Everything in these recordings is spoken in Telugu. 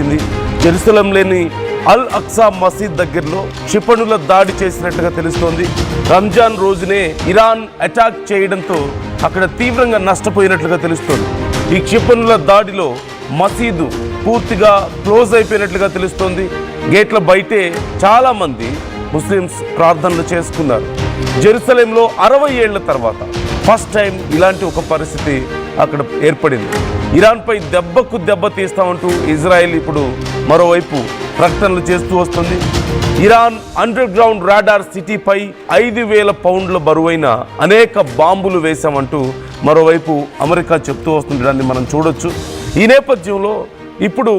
వచ్చింది. జెరూసలంలోని అల్ అక్సా మసీద్ దగ్గరలో క్షిపణుల దాడి చేసినట్టుగా తెలుస్తోంది. రంజాన్ రోజునే ఇరాన్ అటాక్ చేయడంతో అక్కడ తీవ్రంగా నష్టపోయినట్లుగా తెలుస్తోంది. ఈ క్షిపణుల దాడిలో మసీదు పూర్తిగా క్లోజ్ అయిపోయినట్లుగా తెలుస్తోంది. గేట్ల బయటే చాలామంది ముస్లిమ్స్ ప్రార్థనలు చేసుకున్నారు. జెరూసలేంలో 60 ఏళ్ల తర్వాత ఫస్ట్ టైం ఇలాంటి ఒక పరిస్థితి అక్కడ ఏర్పడింది. ఇరాన్పై దెబ్బకు దెబ్బ తీస్తామంటూ ఇజ్రాయెల్ ఇప్పుడు మరోవైపు ప్రకటనలు చేస్తూ వస్తుంది. ఇరాన్ అండర్ గ్రౌండ్ రాడార్ సిటీపై 5,000 పౌండ్ల బరువైన అనేక బాంబులు వేశామంటూ మరోవైపు అమెరికా చెప్తూ వస్తుండడాన్ని మనం చూడొచ్చు. ఈ నేపథ్యంలో ఇప్పుడు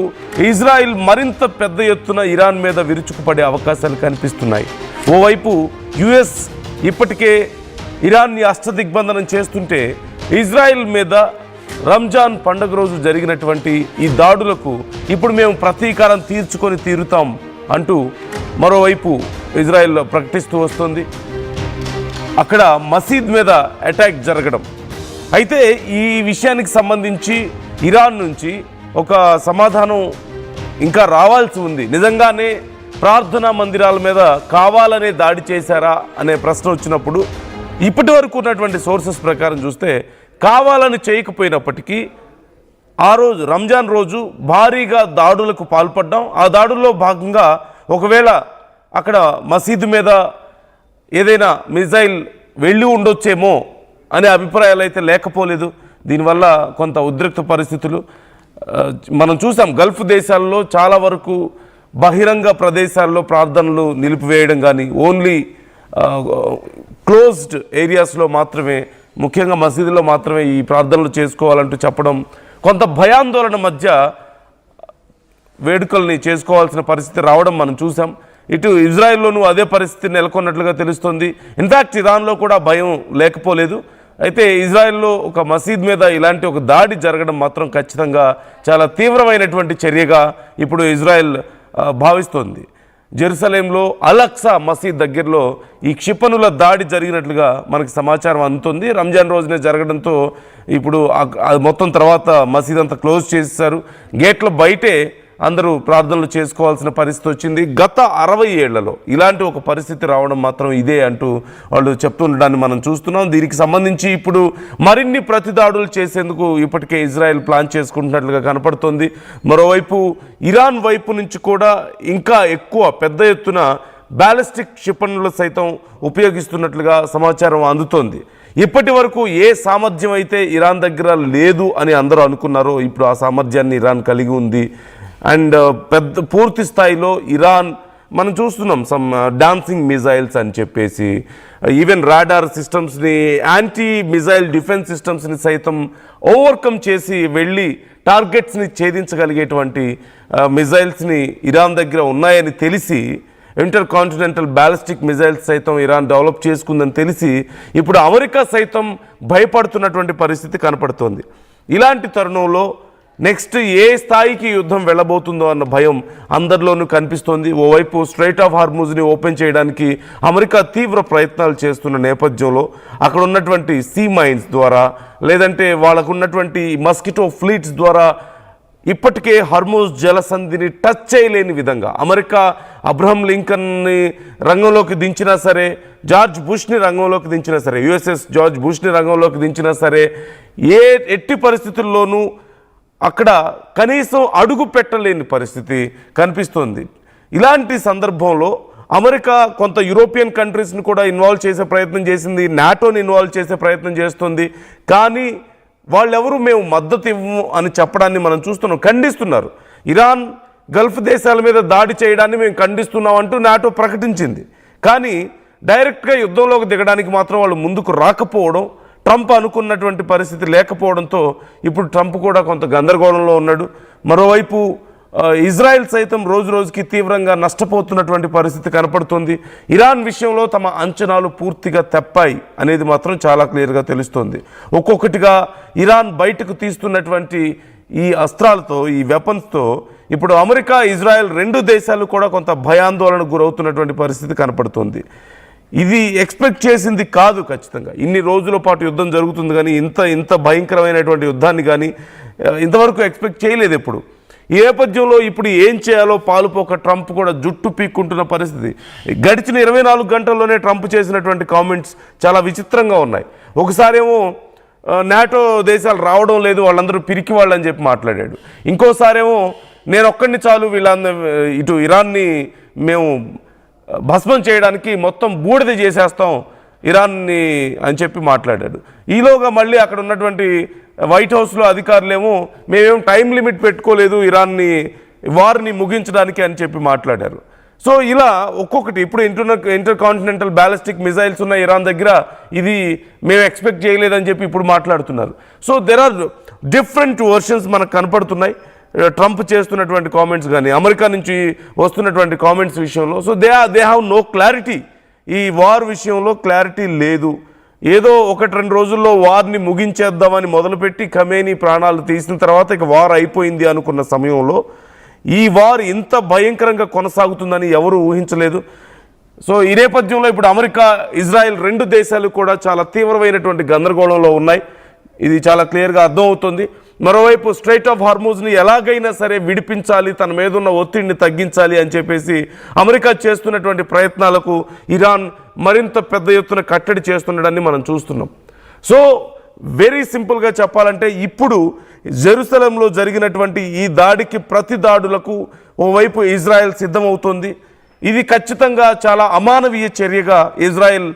ఇజ్రాయిల్ మరింత పెద్ద ఎత్తున ఇరాన్ మీద విరుచుకుపడే అవకాశాలు కనిపిస్తున్నాయి. ఓవైపు యుఎస్ ఇప్పటికే ఇరాన్ని అష్టదిగ్బంధనం చేస్తుంటే ఇజ్రాయిల్ మీద రంజాన్ పండుగ రోజు జరిగినటువంటి ఈ దాడులకు ఇప్పుడు మేము ప్రతీకారం తీరుతాం అంటూ మరోవైపు ఇజ్రాయిల్ ప్రకటిస్తూ వస్తుంది. అక్కడ మసీద్ మీద అటాక్ జరగడం. అయితే ఈ విషయానికి సంబంధించి ఇరాన్ నుంచి ఒక సమాధానం ఇంకా రావాల్సి ఉంది. నిజంగానే ప్రార్థనా మందిరాల మీద కావాలనే దాడి చేశారా అనే ప్రశ్న వచ్చినప్పుడు ఇప్పటి వరకు ఉన్నటువంటి సోర్సెస్ ప్రకారం చూస్తే కావాలని చేయకపోయినప్పటికీ ఆ రోజు రంజాన్ రోజు భారీగా దాడులకు పాల్పడ్డాం. ఆ దాడుల్లో భాగంగా ఒకవేళ అక్కడ మసీదు మీద ఏదైనా మిజైల్ వెళ్ళి ఉండొచ్చేమో అనే అభిప్రాయాలు అయితే లేకపోలేదు. దీనివల్ల కొంత ఉద్రిక్త పరిస్థితులు మనం చూసాం. గల్ఫ్ దేశాల్లో చాలా వరకు బహిరంగ ప్రదేశాల్లో ప్రార్థనలు నిలిపివేయడం కానీ ఓన్లీ క్లోజ్డ్ ఏరియాస్లో మాత్రమే, ముఖ్యంగా మసీదులో మాత్రమే ఈ ప్రార్థనలు చేసుకోవాలంటూ చెప్పడం, కొంత భయాందోళన మధ్య వేడుకల్ని చేసుకోవాల్సిన పరిస్థితి రావడం మనం చూసాం. ఇటు ఇజ్రాయెల్లోనూ అదే పరిస్థితి నెలకొన్నట్లుగా తెలుస్తుంది. ఇన్ఫ్యాక్ట్ ఇరాన్లో కూడా భయం లేకపోలేదు. అయితే ఇజ్రాయెల్లో ఒక మసీద్ మీద ఇలాంటి ఒక దాడి జరగడం మాత్రం ఖచ్చితంగా చాలా తీవ్రమైనటువంటి చర్యగా ఇప్పుడు ఇజ్రాయెల్ భావిస్తోంది. జెరూసలేంలో అల్ అక్సా మసీద్ దగ్గరలో ఈ క్షిపణుల దాడి జరిగినట్లుగా మనకి సమాచారం అందుతుంది. రంజాన్ రోజునే జరగడంతో ఇప్పుడు మొత్తం తర్వాత మసీద్ అంతా క్లోజ్ చేసేశారు. గేట్ల బయటే అందరూ ప్రార్థనలు చేసుకోవాల్సిన పరిస్థితి వచ్చింది. గత 60 ఏళ్లలో ఇలాంటి ఒక పరిస్థితి రావడం మాత్రం ఇదే అంటూ వాళ్ళు చెప్తుండడాన్ని మనం చూస్తున్నాం. దీనికి సంబంధించి ఇప్పుడు మరిన్ని ప్రతిదాడులు చేసేందుకు ఇప్పటికే ఇజ్రాయెల్ ప్లాన్ చేసుకుంటున్నట్లుగా కనపడుతోంది. మరోవైపు ఇరాన్ వైపు నుంచి కూడా ఇంకా ఎక్కువ పెద్ద ఎత్తున బ్యాలిస్టిక్ క్షిపణులు సైతం ఉపయోగిస్తున్నట్లుగా సమాచారం అందుతోంది. ఇప్పటి వరకు ఏ సామర్థ్యం అయితే ఇరాన్ దగ్గర లేదు అని అందరూ అనుకున్నారో ఇప్పుడు ఆ సామర్థ్యాన్ని ఇరాన్ కలిగి ఉంది. అండ్ పూర్తి స్థాయిలో ఇరాన్ మనం చూస్తున్నాం సమ్ డాన్సింగ్ మిజైల్స్ అని చెప్పేసి, ఈవెన్ రాడార్ సిస్టమ్స్ని, యాంటీ మిజైల్ డిఫెన్స్ సిస్టమ్స్ని సైతం ఓవర్కమ్ చేసి వెళ్ళి టార్గెట్స్ని ఛేదించగలిగేటువంటి మిజైల్స్ని ఇరాన్ దగ్గర ఉన్నాయని తెలిసి, ఇంటర్ కాంటినెంటల్ బ్యాలిస్టిక్ మిజైల్స్ సైతం ఇరాన్ డెవలప్ చేసుకుందని తెలిసి ఇప్పుడు అమెరికా సైతం భయపడుతున్నటువంటి పరిస్థితి కనపడుతోంది. ఇలాంటి తరుణంలో నెక్స్ట్ ఏ స్థాయికి యుద్ధం వెళ్ళబోతుందో అన్న భయం అందరిలోనూ కనిపిస్తోంది. ఓవైపు స్ట్రైట్ ఆఫ్ హార్ముజ్ని ఓపెన్ చేయడానికి అమెరికా తీవ్ర ప్రయత్నాలు చేస్తున్న నేపథ్యంలో అక్కడ ఉన్నటువంటి సీ మైన్స్ ద్వారా లేదంటే వాళ్ళకు ఉన్నటువంటి మస్కిటో ఫ్లీట్స్ ద్వారా ఇప్పటికే హార్ముజ్ జలసంధిని టచ్ చేయలేని విధంగా అమెరికా అబ్రహం లింకన్ని రంగంలోకి దించినా సరే, జార్జ్ బుష్ని రంగంలోకి దించినా సరే, యుఎస్ఎస్ జార్జ్ బుష్ని రంగంలోకి దించినా సరే ఎట్టి పరిస్థితుల్లోనూ అక్కడ కనీసం అడుగు పెట్టలేని పరిస్థితి కనిపిస్తోంది. ఇలాంటి సందర్భంలో అమెరికా కొంత యూరోపియన్ కంట్రీస్ని కూడా ఇన్వాల్వ్ చేసే ప్రయత్నం చేసింది, నాటోని ఇన్వాల్వ్ చేసే ప్రయత్నం చేస్తుంది. కానీ వాళ్ళెవరూ మేము మద్దతు ఇవ్వము అని చెప్పడాన్ని మనం చూస్తున్నాం. ఖండిస్తున్నారు. ఇరాన్ గల్ఫ్ దేశాల మీద దాడి చేయడాన్ని మేము ఖండిస్తున్నాం అంటూ నాటో ప్రకటించింది. కానీ డైరెక్ట్గా యుద్ధంలోకి దిగడానికి మాత్రం వాళ్ళు ముందుకు రాకపోవడం, ట్రంప్ అనుకున్నటువంటి పరిస్థితి లేకపోవడంతో ఇప్పుడు ట్రంప్ కూడా కొంత గందరగోళంలో ఉన్నాడు. మరోవైపు ఇజ్రాయెల్ సైతం రోజు రోజుకి తీవ్రంగా నష్టపోతున్నటువంటి పరిస్థితి కనపడుతుంది. ఇరాన్ విషయంలో తమ అంచనాలు పూర్తిగా తప్పాయి అనేది మాత్రం చాలా క్లియర్గా తెలుస్తోంది. ఒక్కొక్కటిగా ఇరాన్ బయటకు తీస్తున్నటువంటి ఈ అస్త్రాలతో, ఈ వెపన్స్తో ఇప్పుడు అమెరికా, ఇజ్రాయెల్ రెండు దేశాలు కూడా కొంత భయాందోళనకు గురవుతున్నటువంటి పరిస్థితి కనపడుతుంది. ఇది ఎక్స్పెక్ట్ చేసింది కాదు. ఖచ్చితంగా ఇన్ని రోజుల పాటు యుద్ధం జరుగుతుంది కానీ ఇంత భయంకరమైనటువంటి యుద్ధాన్ని కానీ ఇంతవరకు ఎక్స్పెక్ట్ చేయలేదు ఎప్పుడు. ఈ నేపథ్యంలో ఇప్పుడు ఏం చేయాలో పాలుపోక ట్రంప్ కూడా జుట్టు పీక్కుంటున్న పరిస్థితి. గడిచిన 24 గంటల్లోనే ట్రంప్ చేసినటువంటి కామెంట్స్ చాలా విచిత్రంగా ఉన్నాయి. ఒకసారేమో నాటో దేశాలు రావడం లేదు, వాళ్ళందరూ పిరికి వాళ్ళని చెప్పి మాట్లాడాడు. ఇంకోసారేమో నేను ఒక్కడిని చాలు, ఇటు ఇరాన్ని మేము భస్మం చేయడానికి మొత్తం బూడిద చేసేస్తాం ఇరాన్ని అని చెప్పి మాట్లాడాడు. ఈలోగా మళ్ళీ అక్కడ ఉన్నటువంటి వైట్ హౌస్లో అధికారులేమో మేమేం టైం లిమిట్ పెట్టుకోలేదు ఇరాన్ని వార్ని ముగించడానికి అని చెప్పి మాట్లాడారు. సో ఇలా ఒక్కొక్కటి ఇప్పుడు ఇంటర్ కాంటినెంటల్ బ్యాలిస్టిక్ మిజైల్స్ ఉన్న ఇరాన్ దగ్గర ఇది మేము ఎక్స్పెక్ట్ చేయలేదని చెప్పి ఇప్పుడు మాట్లాడుతున్నారు. So there are different versions మనకు కనపడుతున్నాయి ట్రంప్ చేస్తున్నటువంటి కామెంట్స్ కానీ అమెరికా నుంచి వస్తున్నటువంటి కామెంట్స్ విషయంలో. So they have no clarity. ఈ వార్ విషయంలో క్లారిటీ లేదు. ఏదో 1-2 రోజుల్లో వార్ని ముగించేద్దామని మొదలుపెట్టి ఖమేనీ ప్రాణాలు తీసిన తర్వాత ఇక వార్ అయిపోయింది అనుకున్న సమయంలో ఈ వార్ ఇంత భయంకరంగా కొనసాగుతుందని ఎవరు ఊహించలేదు. సో ఈ నేపథ్యంలో ఇప్పుడు అమెరికా, ఇజ్రాయెల్ 2 దేశాలు కూడా చాలా తీవ్రమైనటువంటి గందరగోళంలో ఉన్నాయి. ఇది చాలా క్లియర్గా అర్థమవుతుంది. మరోవైపు స్ట్రైట్ ఆఫ్ హార్మూజ్ని ఎలాగైనా సరే విడిపించాలి, తన మీద ఉన్న ఒత్తిడిని తగ్గించాలి అని చెప్పేసి అమెరికా చేస్తున్నటువంటి ప్రయత్నాలకు ఇరాన్ మరింత పెద్ద ఎత్తున కట్టడి చేస్తుండడాన్ని మనం చూస్తున్నాం. సో వెరీ సింపుల్గా చెప్పాలంటే ఇప్పుడు జెరూసలంలో జరిగినటువంటి ఈ దాడికి ప్రతి దాడులకు ఓవైపు ఇజ్రాయెల్ సిద్ధమవుతోంది. ఇది ఖచ్చితంగా చాలా అమానవీయ చర్యగా ఇజ్రాయెల్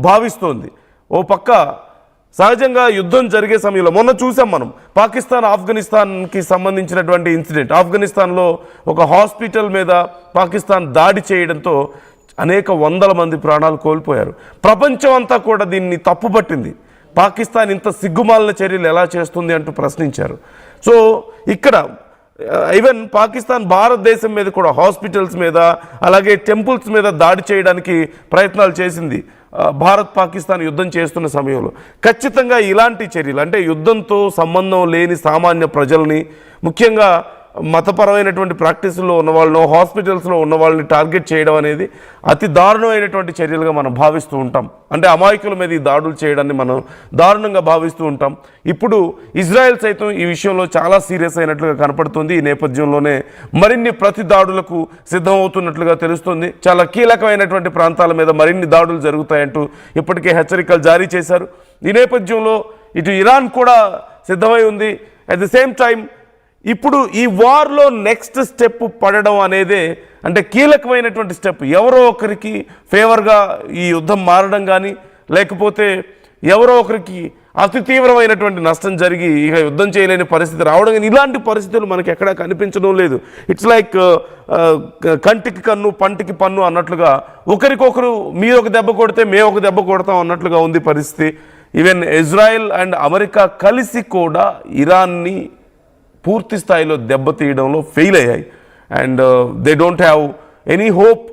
భావిస్తోంది. ఓ పక్క సహజంగా యుద్ధం జరిగే సమయంలో మొన్న చూసాం మనం పాకిస్తాన్ ఆఫ్ఘనిస్తాన్కి సంబంధించినటువంటి ఇన్సిడెంట్. ఆఫ్ఘనిస్తాన్లో ఒక హాస్పిటల్ మీద పాకిస్తాన్ దాడి చేయడంతో అనేక వందల మంది ప్రాణాలు కోల్పోయారు. ప్రపంచం అంతా కూడా దీన్ని తప్పుపట్టింది. పాకిస్తాన్ ఇంత సిగ్గుమాలిన చర్యలు ఎలా చేస్తుంది అంటూ ప్రశ్నించారు. సో ఇక్కడ ఈవెన్ పాకిస్తాన్ భారతదేశం మీద కూడా హాస్పిటల్స్ మీద అలాగే టెంపుల్స్ మీద దాడి చేయడానికి ప్రయత్నాలు చేసింది భారత్ పాకిస్తాన్ యుద్ధం చేస్తున్న సమయంలో. ఖచ్చితంగా ఇలాంటి చర్యలు అంటే యుద్ధంతో సంబంధం లేని సామాన్య ప్రజల్ని, ముఖ్యంగా మతపరమైనటువంటి ప్రాక్టీసుల్లో ఉన్న వాళ్ళను, హాస్పిటల్స్లో ఉన్న వాళ్ళని టార్గెట్ చేయడం అనేది అతి దారుణమైనటువంటి చర్యలుగా మనం భావిస్తూ ఉంటాం. అంటే అమాయకుల మీద ఈ దాడులు చేయడాన్ని మనం దారుణంగా భావిస్తూ ఉంటాం. ఇప్పుడు ఇజ్రాయెల్ సైతం ఈ విషయంలో చాలా సీరియస్ అయినట్లుగా కనపడుతుంది. ఈ నేపథ్యంలోనే మరిన్ని ప్రతి దాడులకు సిద్ధమవుతున్నట్లుగా తెలుస్తుంది. చాలా కీలకమైనటువంటి ప్రాంతాల మీద మరిన్ని దాడులు జరుగుతాయంటూ ఇప్పటికే హెచ్చరికలు జారీ చేశారు. ఈ నేపథ్యంలో ఇటు ఇరాన్ కూడా సిద్ధమై ఉంది. అట్ ది సేమ్ టైం ఇప్పుడు ఈ వార్లో నెక్స్ట్ స్టెప్ పడడం అనేదే అంటే కీలకమైనటువంటి స్టెప్. ఎవరో ఒకరికి ఫేవర్గా ఈ యుద్ధం మారడం కానీ, లేకపోతే ఎవరో ఒకరికి అతి తీవ్రమైనటువంటి నష్టం జరిగి ఇక యుద్ధం చేయలేని పరిస్థితి రావడం కానీ, ఇలాంటి పరిస్థితులు మనకి ఎక్కడా కనిపించడం లేదు. ఇట్స్ లైక్ కంటికి కన్ను పంటికి పన్ను అన్నట్లుగా ఒకరికొకరు మీరు ఒక దెబ్బ కొడితే మేము ఒక దెబ్బ కొడతాం అన్నట్లుగా ఉంది పరిస్థితి. ఈవెన్ ఇజ్రాయెల్ అండ్ అమెరికా కలిసి కూడా ఇరాన్ని పూర్తి స్థాయిలో దెబ్బతీయడంలో ఫెయిల్ అయ్యాయి. And they don't have any hope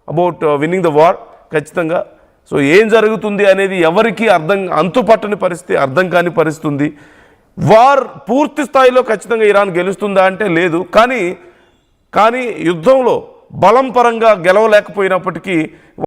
about winnowing the war ఖచ్చితంగా. సో ఏం జరుగుతుంది అనేది ఎవరికి అంతుపట్టని పరిస్థితి, అర్థం కాని పరిస్థితి ఉంది. వార్ పూర్తి స్థాయిలో ఖచ్చితంగా ఇరాన్ గెలుస్తుందా అంటే లేదు. కానీ యుద్ధంలో బలం పరంగా గెలవలేకపోయినప్పటికీ